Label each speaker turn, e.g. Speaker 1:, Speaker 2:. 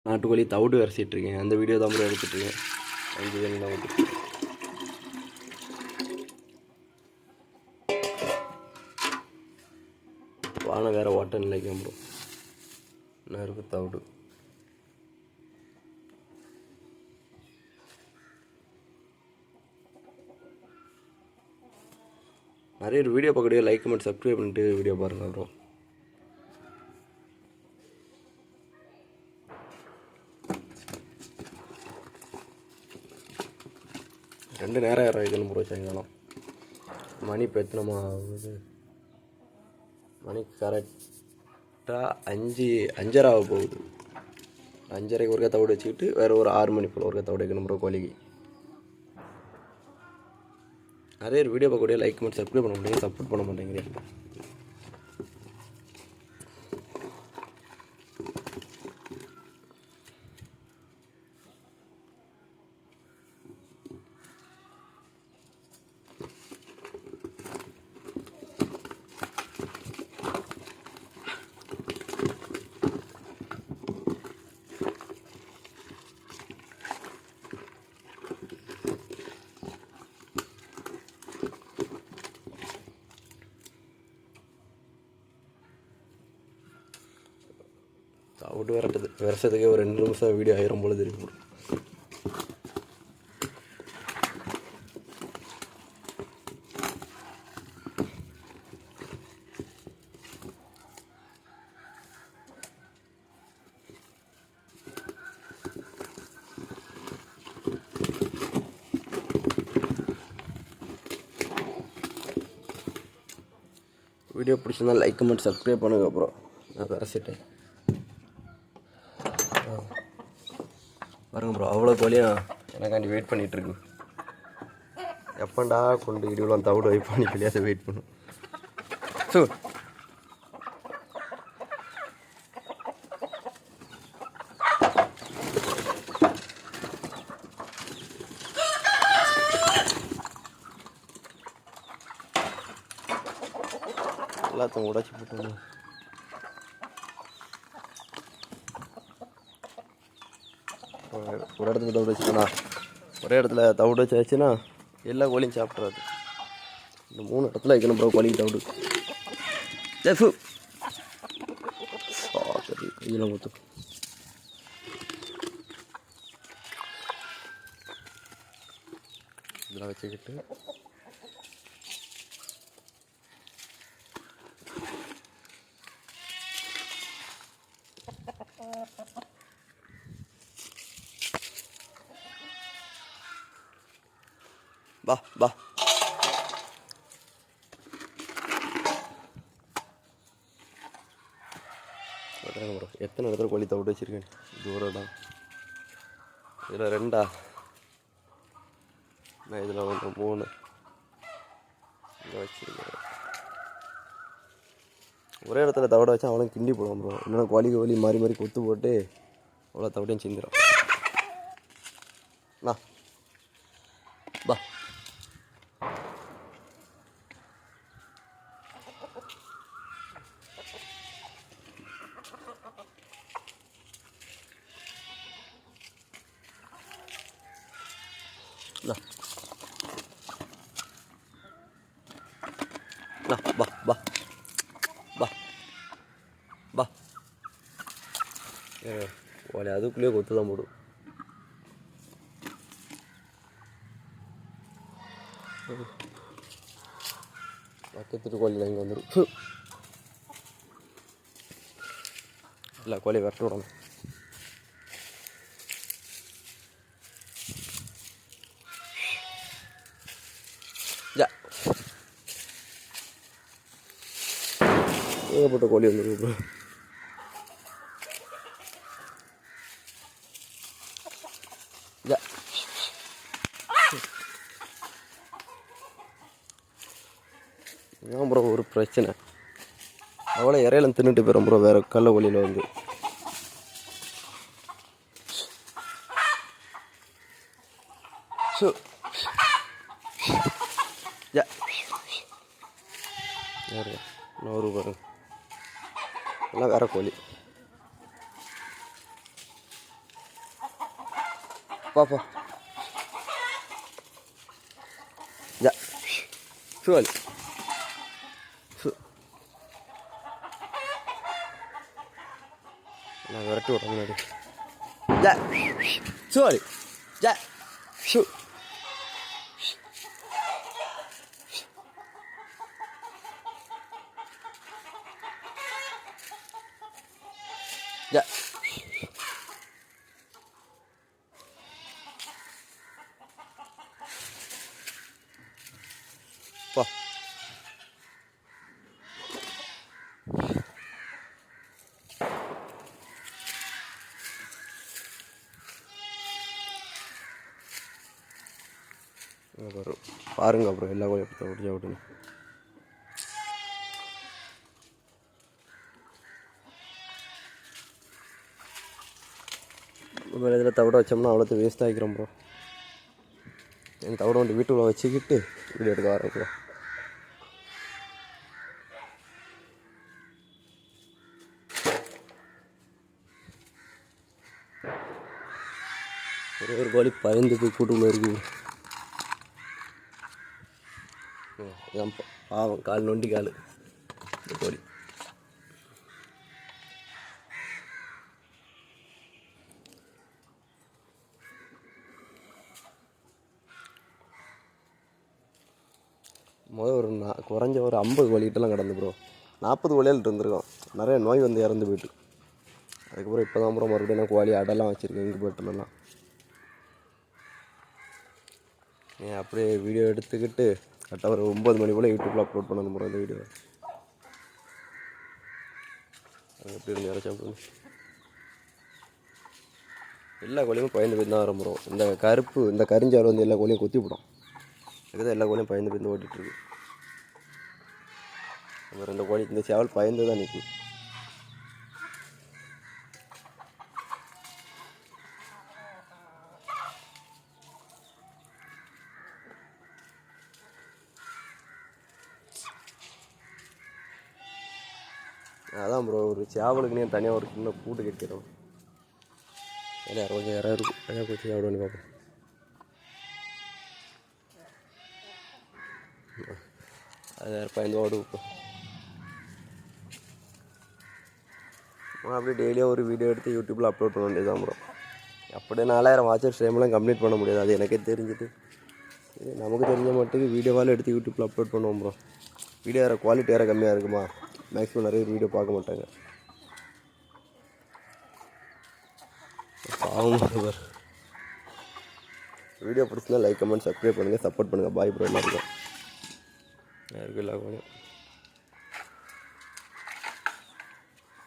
Speaker 1: நாட்டுக்கோழி தவிடு வரைச்சிட்ருக்கேன். அந்த வீடியோ தான் ப்ரோ எடுத்துட்ருக்கேன். 5 வேணும் வந்து வானம் வேறு ஓட்டம் இல்லைங்க ப்ரோ. நறுக்கு தவிடு நிறைய வீடியோ பார்க்கக்கூடிய லைக் கமெண்ட் சப்ஸ்கிரைப் பண்ணிட்டு வீடியோ பாருங்கள் ப்ரோ. ரெண்டு நேரம் இறக்கணும் ப்ரோ. சாயங்காலம் மணி இப்போ எத்தனமா ஆகுது? மணி கரெக்டாக 5:30 ஆக போகுது. 5:30க்கு ஒருக்கா தவிடு வச்சுக்கிட்டு வேறு ஒரு 6 மணி போல் ஒருக்கா தவிடு வைக்கணும் ப்ரோ கோழிக்கு. நிறைய வீடியோ பார்க்கக்கூடிய லைக் கமெண்ட் சப்ஸ்கிரைப் பண்ண முடியும், சப்போர்ட் பண்ண மாட்டேங்கிறேன். தவிடு வருஷத்துக்கே ஒரு 2 நிமிஷம் வீடியோ ஆயிரம் போல தெரியும் ப்ரோ. வீடியோ பிடிச்சிருந்தா லைக் கமெண்ட் சப்ஸ்கிரைப் பண்ணுங்க ப்ரோ. நான் வரைச்சிட்டேன் பாருங்க ப்ரோ. அவ்வளோ கோழியும் எனக்காண்டி வெயிட் பண்ணிகிட்ருக்கு. எப்பண்டா கொண்டு இவ்வளோ தவிடு வைப்பான்னு தெரியாத வெயிட் பண்ணும். ஸோ எல்லாத்தையும் உடச்சி போட்டு ஒரு இடத்துல தவிடு வச்சுக்கண்ணா. ஒரே இடத்துல தவிடு வச்சுன்னா எல்லா கோழியும் சாப்பிட்றாது. இந்த 3 இடத்துல வைக்கணும் ப்ரோ கோழி தவிடு. ஜெஃபு சரி கையில் ஊற்று. இதெல்லாம் வச்சுக்கிட்டு பா பா ப்ரோ. எத்தனை இடத்துல கோழி தவிட்டு வச்சுருக்கேன். இது ஒரு இடம், இதில் 2 நான் இதில் 1 3 இங்கே வச்சுருக்கேன். ஒரே இடத்துல தவிட வச்சா அவனும் கிண்டி போடுவான் ப்ரோ. இல்லைன்னா கோழி மாறி மாறி கொத்து போட்டு அவ்வளோ தவிடையும் சிந்திடும். பா பா பா பா பா கோழி அதுக்குள்ளேயே கொத்து தான் போடும். பக்கத்துட்டு கோழியில் இங்கே வந்துடும். இல்லை கோழி விரட்டு விடணும். ஏகப்பட்ட கோழி வந்துருக்கு ப்ரோ. ஏன் ப்ரோ ஒரு பிரச்சனை அவ்வளோ இறையில தின்னுட்டு போயிடும் ப்ரோ. வேறு கள்ள கோழியில் வந்து பாருங்க எல்லாம் வேற கோழி. பா ஜா சுவல் நான் விரட்டி விட்றேன் முன்னாடி ஜா சுவல் ஜா ஷூ ஜா பா பாருங்க அப்புறம் எல்லா கோழியும் எப்படி ஓடிச்சா ஓட்டுங்க. நம்ம இதில் தவிட வச்சோம்னா அவ்வளோத்து வேஸ்ட் ஆகிக்கிறோம் ப்ரோ. என் தவிட வந்து வீட்டுக்குள்ளே வச்சுக்கிட்டு வீடியோ எடுக்க வரேன் ப்ரோ. ஒரு கோழி பயந்து போய் கூட்டுக்குள்ளே இருக்குது. பாவம் கால் நொண்டி கால் இந்த கோழி. ஒரு குறைஞ்ச ஒரு 50 கோழிகிட்டலாம் கிடந்து ப்ரோ. 40 கோழியால் இருந்திருக்கோம். நிறைய நோய் வந்து இறந்து போயிட்டு. அதுக்கப்புறம் இப்போ தான் ப்ரோ மறுபடியும் நான் கோழி அடெல்லாம் வச்சுருக்கேன் இங்கே போய்ட்டுலாம். அப்படியே வீடியோ எடுத்துக்கிட்டு கரெக்டாக ஒரு 9 மணி போல் யூடியூப்பில் அப்லோட் பண்ணணும் ப்ரோ இந்த வீடியோ. அது எப்படி இருந்து இறச்சா ப்ரோ. எல்லா கோழியும் பயந்து போய் தான் வரும் ப்ரோ. இந்த கருப்பு இந்த கரிஞ்சாறு வந்து எல்லா கோழியும் கொத்தி விடும். அதுக்கு தான் எல்லா கோழியும் பயந்து போய் ஓட்டிகிட்ருக்கு. அப்புறம் இந்த கோழி இந்த சேவல் பயந்து தான் நிற்கும். அதான் ப்ரோ ஒரு சேவலுக்குன்னே தனியாக ஒரு சின்ன கூட்டு கட்டிடும். ஏன்னா கொஞ்சம் யாராவது இருக்கும் தனியாக போய் சேவல் பார்ப்போம். அது பயந்து ஓடு இப்போ. அப்படியே டெய்லியும் ஒரு வீடியோ எடுத்து யூடியூப்பில் அப்லோட் பண்ண வேண்டியது தான் ப்ரோ. அப்படியே 4000 வாட்சர் டைம்லாம் கம்ப்ளீட் பண்ண முடியாது. அது எனக்கே தெரிஞ்சுட்டு நமக்கு தெரிஞ்ச மட்டுக்கு வீடியோவால் எடுத்து யூடியூப்பில் அப்லோட் பண்ணுவோம் ப்ரோ. வீடியோ வேறு குவாலிட்டி வேறு கம்மியாக இருக்குமா, மேக்ஸிமம் நிறைய வீடியோ பார்க்க மாட்டாங்க. பாவம். வீடியோ பிடிச்சிருந்தா லைக் கமெண்ட் சப்ஸ்கிரைப் பண்ணுங்கள், சப்போர்ட் பண்ணுங்கள். Bye bro. எல்லாருக்கும் யாருக்கும் இல்லை.